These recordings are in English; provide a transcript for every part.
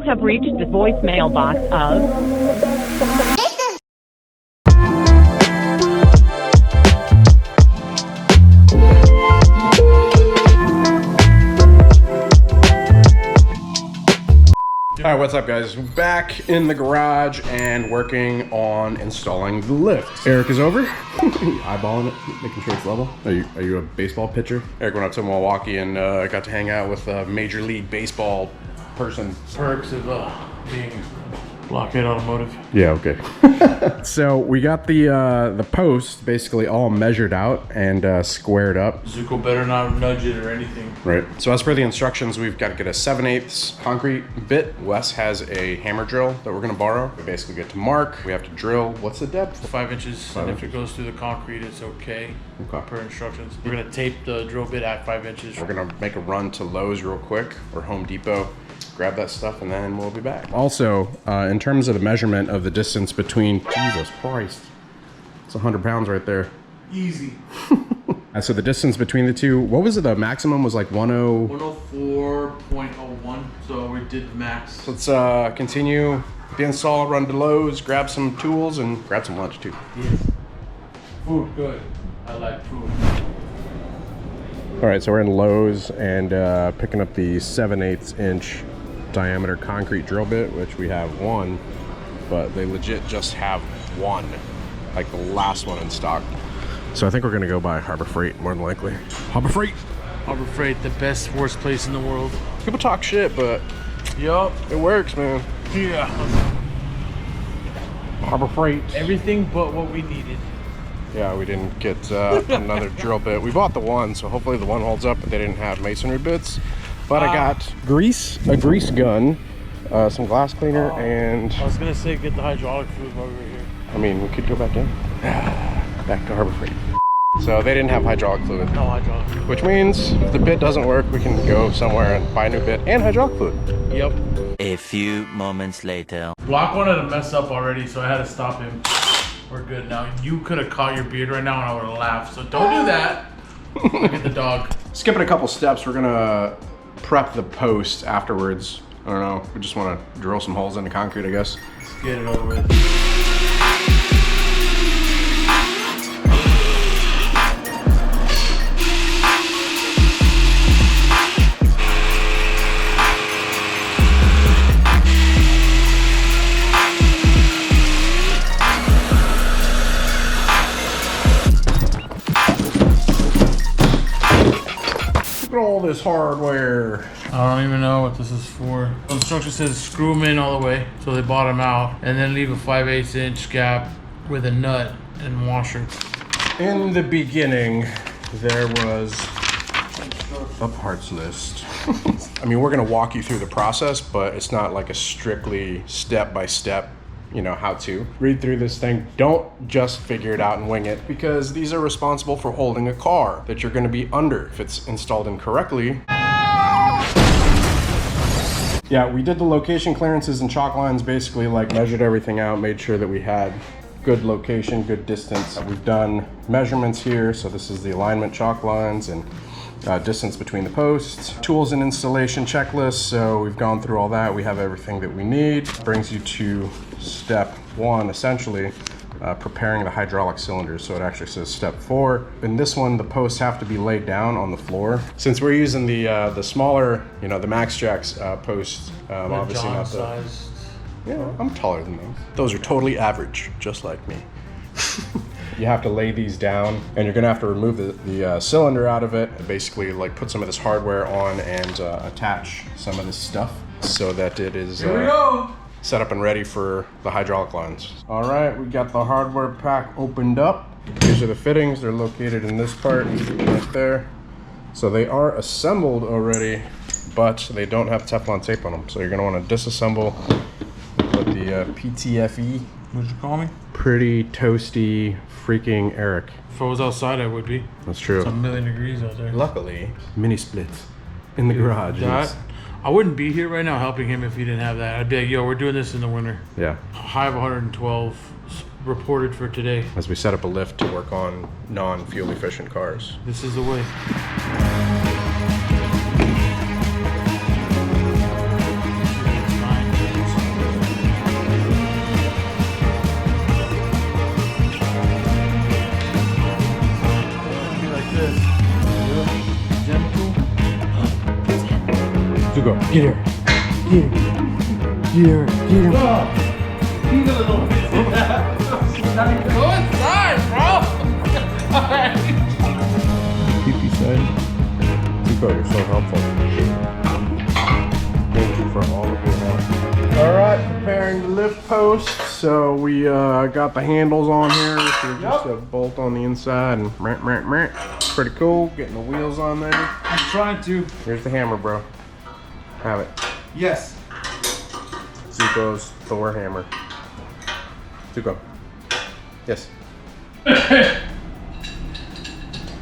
have reached the voicemail box of... All right, what's up, guys? Back in the garage and working on installing the lift. Eric is over. Eyeballing it, making sure it's level. Are you a baseball pitcher? Eric went up to Milwaukee and got to hang out with a Major League Baseball person. Perks of being Blockhead Automotive. Yeah, okay. So we got the post basically all measured out and squared up. Zuko better not nudge it or anything. Right. So as per the instructions, we've got to get a 7/8 concrete bit. Wes has a hammer drill that we're going to borrow. We basically get to mark. We have to drill. What's the depth? 5 inches. And if it goes through the concrete, it's okay. Per instructions. We're going to tape the drill bit at 5 inches. We're going to make a run to Lowe's real quick or Home Depot. Grab that stuff and then we'll be back. Also, in terms of the measurement of the distance between, Jesus Christ, it's 100 pounds right there. Easy. So the distance between the two, what was it? The maximum was like 104.01. So we did the max. Let's continue the install, run to Lowe's, grab some tools and grab some lunch too. Yes. Food, good. I like food. All right, so we're in Lowe's and picking up the 7/8 inch diameter concrete drill bit, which we have one, but they legit just have one, like the last one in stock. So I think we're gonna go by Harbor Freight more than likely. Harbor Freight, the best, worst place in the world. people talk shit, but Yup. it works, man. Yeah. Harbor Freight. Everything but what we needed. Yeah, we didn't get another drill bit. We bought the one, so hopefully the one holds up, but they didn't have masonry bits. But I got a grease gun, some glass cleaner, and... I was gonna say get the hydraulic fluid while we were here. I mean, we could go back in. Back to Harbor Freight. So they didn't have hydraulic fluid. No hydraulic fluid. Which means if the bit doesn't work, we can go somewhere and buy a new bit and hydraulic fluid. Yep. A few moments later. Block wanted to mess up already, so I had to stop him. We're good now. You could have caught your beard right now and I would have laughed, so don't do that. Look at the dog. Skipping a couple steps, we're gonna prep the post afterwards. I don't know, we just wanna drill some holes in the concrete, I guess. Let's get it over with. Look at all this hardware. I don't even know what this is for. The instruction says screw them in all the way, so they bottom out, and then leave a 5/8 inch gap with a nut and washer. In the beginning, there was a parts list. I mean, we're gonna walk you through the process, but it's not like a strictly step-by-step, you know, how to. Read through this thing. Don't just figure it out and wing it, because these are responsible for holding a car that you're gonna be under if it's installed incorrectly. Yeah, we did the location clearances and chalk lines, basically like measured everything out, made sure that we had good location, good distance. We've done measurements here, so this is the alignment chalk lines and distance between the posts. Tools and installation checklist, so we've gone through all that. We have everything that we need. Brings you to step one, essentially, preparing the hydraulic cylinders. So it actually says step 4. In this one, the posts have to be laid down on the floor. Since we're using the smaller, you know, the Max Jacks posts, obviously not the... John-sized. Yeah, I'm taller than those. Those are totally average, just like me. You have to lay these down, and you're gonna have to remove the cylinder out of it, and basically like put some of this hardware on and attach some of this stuff so that it is Here we go. set up and ready for the hydraulic lines. All right, we got the hardware pack opened up. These are the fittings. They're located in this part right there. So they are assembled already, but they don't have Teflon tape on them. So you're gonna wanna disassemble with the PTFE. What'd you call me? Pretty toasty freaking Eric. If I was outside, I would be. That's true. It's 1,000,000 degrees out there. Luckily, mini splits in the garage. That, I wouldn't be here right now helping him if he didn't have that. I'd be like, yo, we're doing this in the winter. Yeah. High of 112 reported for today. As we set up a lift to work on non-fuel efficient cars. This is the way. Get her. Get her. Get her. Get her. He's a little bit. Go inside, bro. Keep side. Zuko, you're so helpful. Thank you for all of your help. All right, preparing the lift post. So we got the handles on here. So just a bolt on the inside and pretty cool. Getting the wheels on there. I'm trying to. Here's the hammer, bro. Have it. Yes. Zuko's Thor hammer. Zuko. Yes.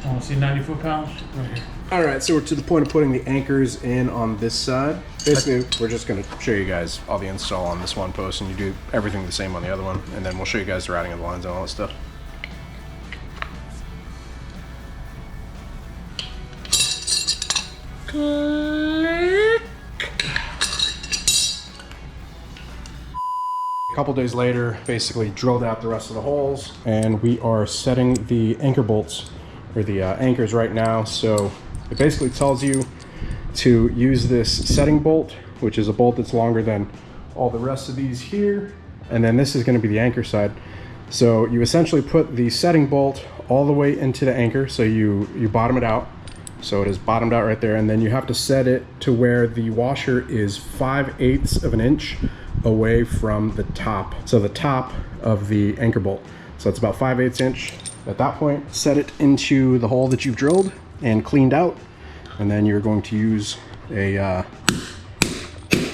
Oh, see 90 foot-pounds? Right here. All right, so we're to the point of putting the anchors in on this side. Basically, we're just gonna show you guys all the install on this one post, and you do everything the same on the other one, and then we'll show you guys the routing of the lines and all that stuff. A couple days later, basically drilled out the rest of the holes, and we are setting the anchor bolts, or the anchors right now. So it basically tells you to use this setting bolt, which is a bolt that's longer than all the rest of these here. And then this is going to be the anchor side. So you essentially put the setting bolt all the way into the anchor. So you bottom it out. So it is bottomed out right there. And then you have to set it to where the washer is 5/8 of an inch away from the top. So the top of the anchor bolt. So it's about 5/8 inch. At that point, set it into the hole that you've drilled and cleaned out. And then you're going to use a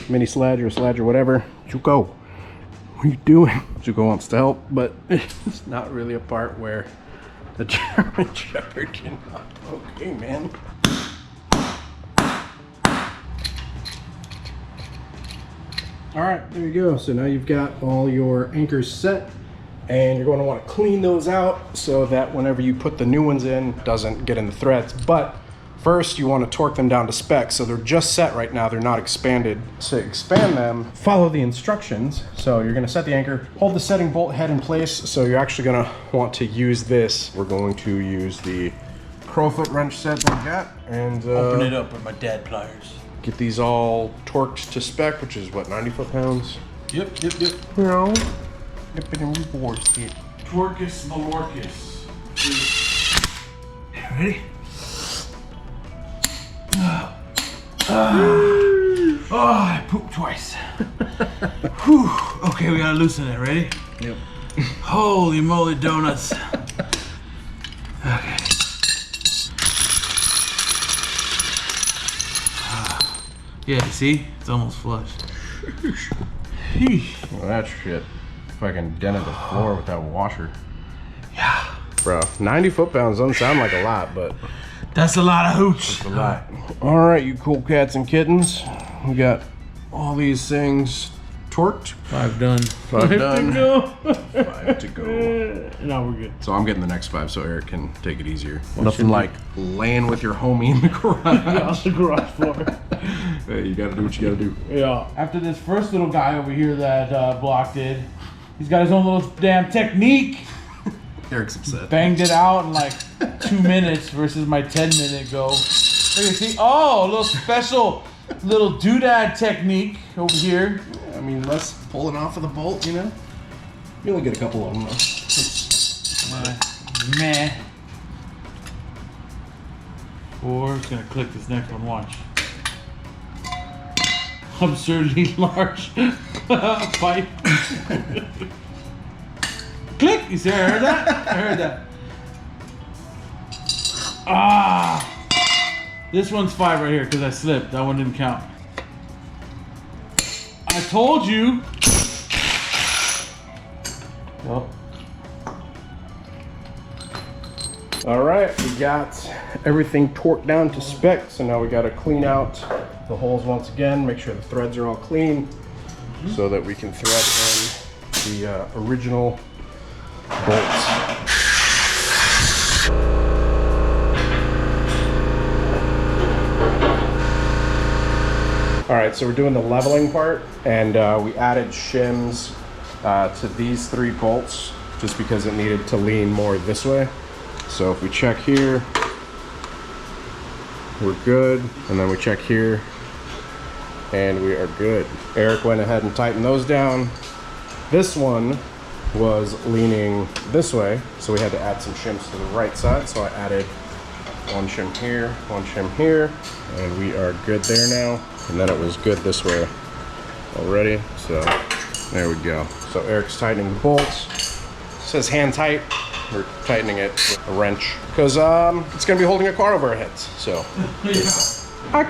mini sledge or whatever. Zuko, what are you doing? Zuko wants to help, but it's not really a part where the German Shepherd cannot. Okay, man. All right, there you go. So now you've got all your anchors set, and you're going to want to clean those out so that whenever you put the new ones in, it doesn't get in the threads. But first, you want to torque them down to spec. So they're just set right now. They're not expanded. To expand them, follow the instructions. So you're going to set the anchor, hold the setting bolt head in place. So you're actually going to want to use this. We're going to use the Crowfoot wrench set that we got, and Open it up with my dad pliers. get these all torqued to spec, which is what, 90 foot-pounds? Yep. You know, nip it and rewards it. Twerkus Malorcus. Ready? Oh, I pooped twice. Whew. Okay, we gotta loosen it. Ready? Yep. Holy moly donuts. Okay. Yeah, see? It's almost flush. Well, that shit fucking dented the floor with that washer. Yeah. Bro, 90 foot-pounds doesn't sound like a lot, but That's a lot of hooch. it's a lot. All right, you cool cats and kittens. We got all these things torqued. 5 done. 5 done. Go. 5 to go. Now we're good. So I'm getting the next 5 so Eric can take it easier. Nothing like laying with your homie in the garage. The garage floor. Hey, you gotta do what you gotta do. Yeah. After this first little guy over here that Block did, he's got his own little damn technique. Eric's upset. Banged it out in like 2 minutes versus my 10-minute go. Look, you see? Oh, a little special little doodad technique over here. I mean, less pulling off of the bolt, you know? You only get a couple of them, though. Meh. Or it's gonna click this next one, watch. Absurdly large pipe. Click! You see, I heard that? I heard that. Ah! This one's 5 right here because I slipped. That one didn't count. I told you! Oh. All right, we got everything torqued down to spec, so now we gotta clean out the holes once again, make sure the threads are all clean, so that we can thread in the original bolts. All right, so we're doing the leveling part, and we added shims to these 3 bolts just because it needed to lean more this way. So if we check here, we're good, and then we check here, and we are good. Eric went ahead and tightened those down. This one was leaning this way, so we had to add some shims to the right side. So I added one shim here, one shim here, and we are good there now. And then it was good this way already, so there we go. So Eric's tightening the bolts. It says hand tight. We're tightening it with a wrench because it's gonna be holding a car over our heads. So. All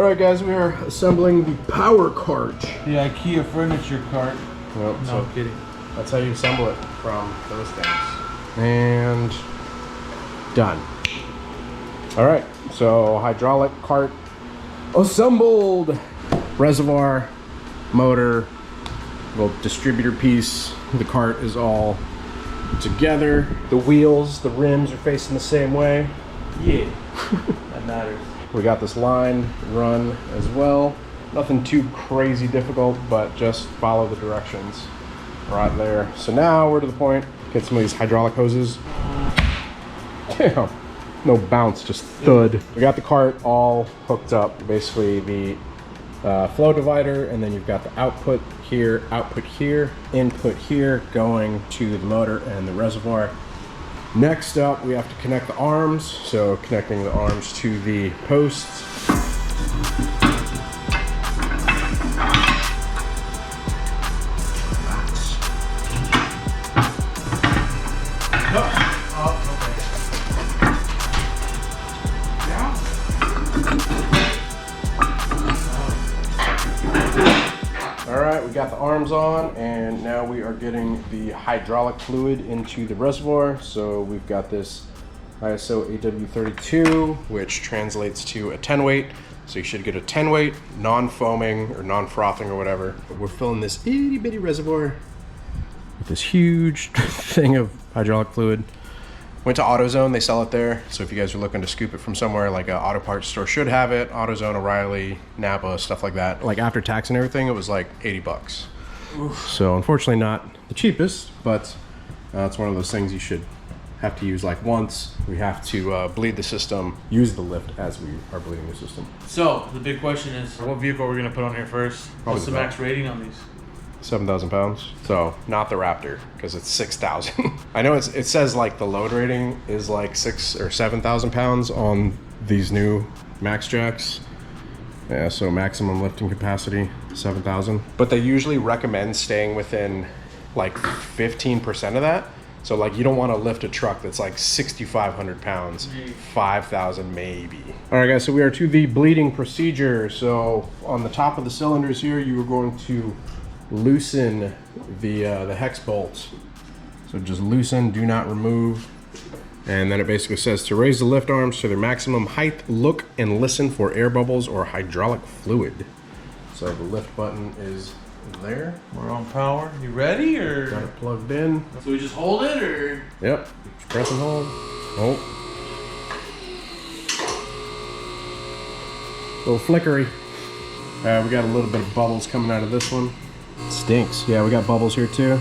right, guys, we are assembling the power cart. The IKEA furniture cart. Yep, No, so I'm kidding. that's how you assemble it from those things. And done. All right, so hydraulic cart assembled. Reservoir, motor, little distributor piece. The cart is all together. The wheels, the rims are facing the same way. Yeah, that matters. We got this line run as well. Nothing too crazy difficult, but just follow the directions right there. So now we're to the point, get some of these hydraulic hoses. Damn, no bounce, just thud. We got the cart all hooked up. Basically the flow divider, and then you've got the output here, input here, going to the motor and the reservoir. Next up, we have to connect the arms. So connecting the arms to the posts. Got the arms on, and now we are getting the hydraulic fluid into the reservoir. So we've got this ISO AW32, which translates to a 10 weight. So you should get a 10 weight, non-foaming or non-frothing or whatever. But we're filling this itty bitty reservoir with this huge thing of hydraulic fluid. Went to AutoZone, they sell it there. So if you guys are looking to scoop it from somewhere, like an auto parts store should have it, AutoZone, O'Reilly, Napa, stuff like that. Like after tax and everything, it was like 80 bucks. Oof. So unfortunately not the cheapest, but it's one of those things you should have to use like once. We have to bleed the system, use the lift as we are bleeding the system. So the big question is, what vehicle are we gonna put on here first? What's the max rating on these? 7,000 pounds. So not the Raptor, because it's 6,000. I know it says like the load rating is like 6,000 or 7,000 pounds on these new Max Jacks. Yeah, so maximum lifting capacity, 7,000. But they usually recommend staying within like 15% of that. So like you don't want to lift a truck that's like 6,500 pounds, 5,000 maybe. All right guys, so we are to the bleeding procedure. So on the top of the cylinders here, you are going to loosen the hex bolts. So just loosen, do not remove. And then it basically says to raise the lift arms to their maximum height, look and listen for air bubbles or hydraulic fluid. So the lift button is there. We're on power. You ready or? Got it plugged in. So we just hold it or? Yep. Just press and hold. Oh. A little flickery. We got a little bit of bubbles coming out of this one. Stinks. Yeah, we got bubbles here too.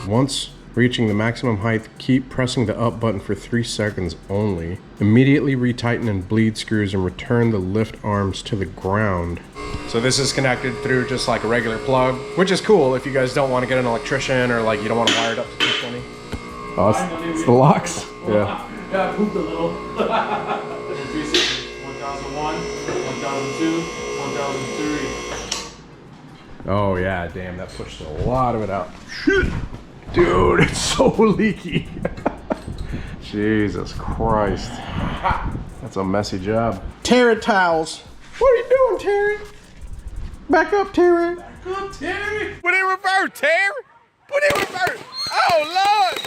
Once reaching the maximum height, keep pressing the up button for 3 seconds only. Immediately retighten and bleed screws and return the lift arms to the ground. So this is connected through just like a regular plug, which is cool if you guys don't want to get an electrician or like you don't want to wire it up to 220. Oh, it's the locks. Yeah. Yeah, I pooped a little. 1001, 1002, 1003. Oh yeah, damn, that pushed a lot of it out. Dude, it's so leaky. Jesus Christ. That's a messy job. Terry towels. What are you doing, Terry? Back up, Terry. Back up, Terry. Put in reverse, Terry. Put in reverse. Oh, Lord.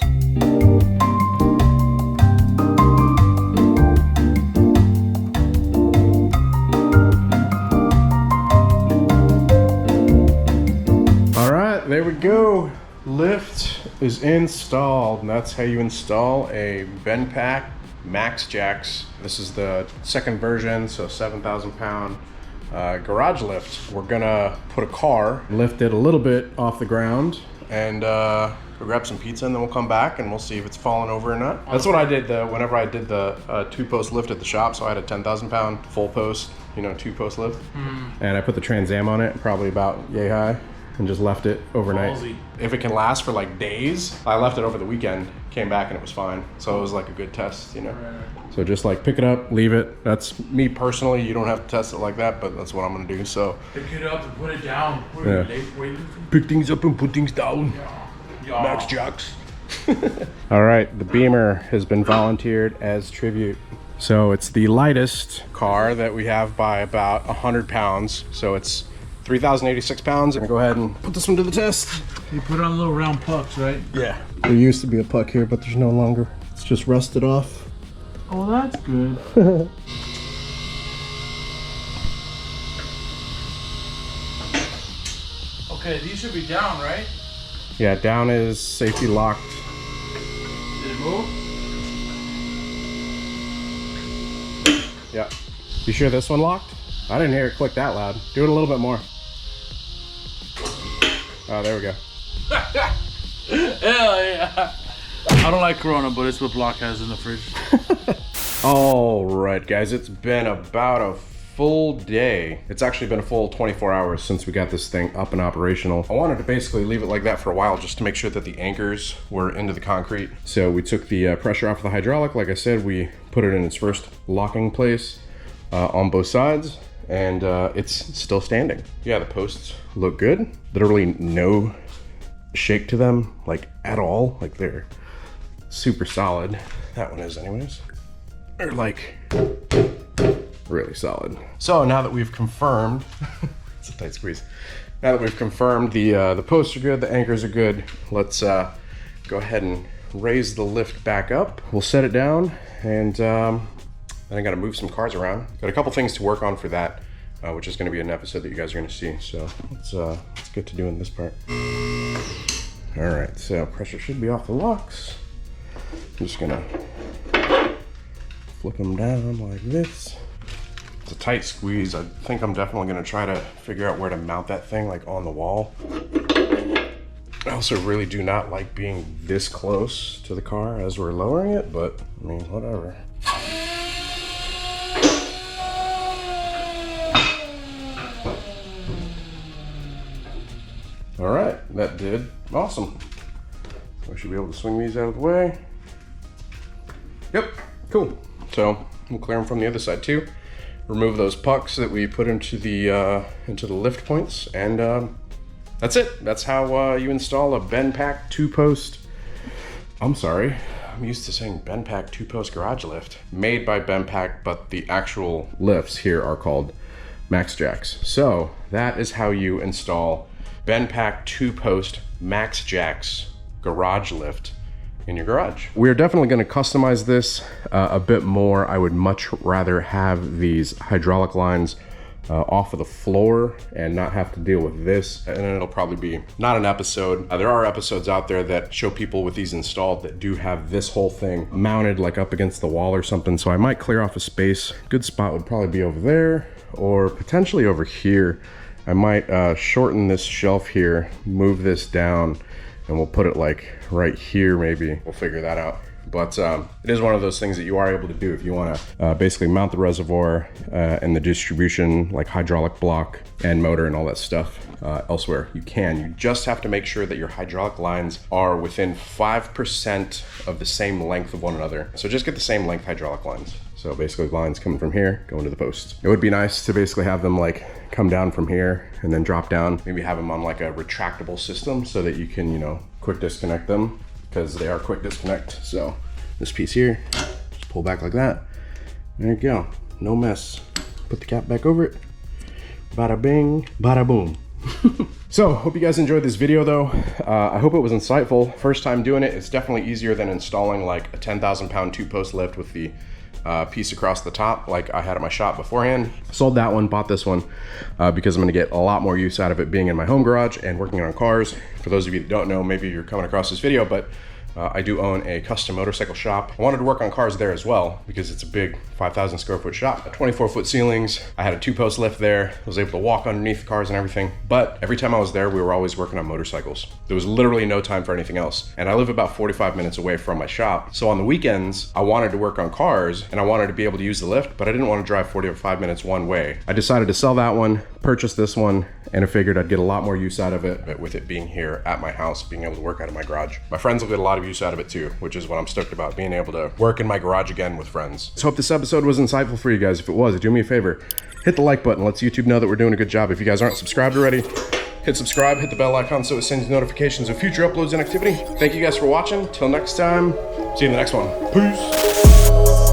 There we go. Lift is installed, and that's how you install a Venpac Max Jacks. This is the second version, so 7,000 pound garage lift. We're gonna put a car, lift it a little bit off the ground, and go grab some pizza, and then we'll come back and we'll see if it's falling over or not. That's what I did whenever I did the 2-post lift at the shop. So I had a 10,000 pound full post, 2-post lift. And I put the Trans Am on it, probably about yay high, and just left it overnight. Ballsy. If it can last for like days, I left it over the weekend, came back and it was fine. So it was like a good test, So just like pick it up, leave it. That's me personally. You don't have to test it like that, but that's what I'm gonna do. So Pick it up and put it down. Yeah. Pick things up and put things down. Yeah. Max Jocks. All right, the Beamer has been volunteered as tribute. So it's the lightest car that we have by about 100 pounds. So it's 3,086 pounds. I'm gonna go ahead and put this one to the test. You put on little round pucks, right? Yeah. There used to be a puck here, but there's no longer. It's just rusted off. Oh, that's good. Okay, these should be down, right? Yeah, down is safety locked. Did it move? Yeah. You sure this one locked? I didn't hear it click that loud. Do it a little bit more. Oh, there we go. Hell yeah. I don't like Corona, but it's what Block has in the fridge. All right, guys, it's been about a full day. It's actually been a full 24 hours since we got this thing up and operational. I wanted to basically leave it like that for a while just to make sure that the anchors were into the concrete. So we took the pressure off of the hydraulic. Like I said, we put it in its first locking place on both sides, and it's still standing. Yeah, the posts look good. Literally no shake to them, like at all. Like they're super solid. That one is anyways. They're like really solid. So now that we've confirmed, it's a tight squeeze. Now that we've confirmed the posts are good, the anchors are good, let's go ahead and raise the lift back up. We'll set it down, and then I gotta move some cars around. Got a couple things to work on for that, which is gonna be an episode that you guys are gonna see. So let's get to doing this part. All right, so pressure should be off the locks. I'm just gonna flip them down like this. It's a tight squeeze. I think I'm definitely gonna try to figure out where to mount that thing, like on the wall. I also really do not like being this close to the car as we're lowering it, but I mean, whatever. All right, that did awesome. I should be able to swing these out of the way. Yep, cool. So we'll clear them from the other side too. Remove those pucks that we put into the lift points, and that's it. That's how you install a BenPack 2-post. I'm sorry, I'm used to saying BenPack 2-post garage lift. Made by BenPack, but the actual lifts here are called Max Jacks. So that is how you install BenPack 2-post Max Jacks garage lift in your garage. We're definitely going to customize this a bit more. I would much rather have these hydraulic lines off of the floor and not have to deal with this, and then it'll probably be not an episode. There are episodes out there that show people with these installed that do have this whole thing mounted like up against the wall or something, so I might clear off a space. Good spot would probably be over there or potentially over here. I might shorten this shelf here, move this down, and we'll put it like right here maybe. We'll figure that out. But it is one of those things that you are able to do if you want to basically mount the reservoir and the distribution, like hydraulic block and motor and all that stuff elsewhere. You can. You just have to make sure that your hydraulic lines are within 5% of the same length of one another. So just get the same length hydraulic lines. So basically lines coming from here, going to the post. It would be nice to basically have them like come down from here and then drop down. Maybe have them on like a retractable system so that you can, quick disconnect them, because they are quick disconnect. So this piece here, just pull back like that. There you go, no mess. Put the cap back over it. Bada bing, bada boom. So, hope you guys enjoyed this video though. I hope it was insightful. First time doing it, it's definitely easier than installing like a 10,000 pound 2-post lift with the piece across the top like I had at my shop beforehand. Sold that one, bought this one because I'm gonna get a lot more use out of it being in my home garage and working on cars. For those of you that don't know, maybe you're coming across this video, but I do own a custom motorcycle shop. I wanted to work on cars there as well because it's a big 5,000 square foot shop. 24-foot ceilings. I had a 2-post lift there. I was able to walk underneath the cars and everything. But every time I was there, we were always working on motorcycles. There was literally no time for anything else. And I live about 45 minutes away from my shop. So on the weekends, I wanted to work on cars and I wanted to be able to use the lift, but I didn't want to drive 45 minutes one way. I decided to sell that one, purchase this one, and I figured I'd get a lot more use out of it, but with it being here at my house, being able to work out of my garage. My friends will get a lot of use out of it too, which is what I'm stoked about, being able to work in my garage again with friends. So hope this episode was insightful for you guys. If it was, do me a favor, hit the like button. Lets YouTube know that we're doing a good job. If you guys aren't subscribed already, hit subscribe, hit the bell icon so it sends notifications of future uploads and activity. Thank you guys for watching. Till next time, see you in the next one. Peace.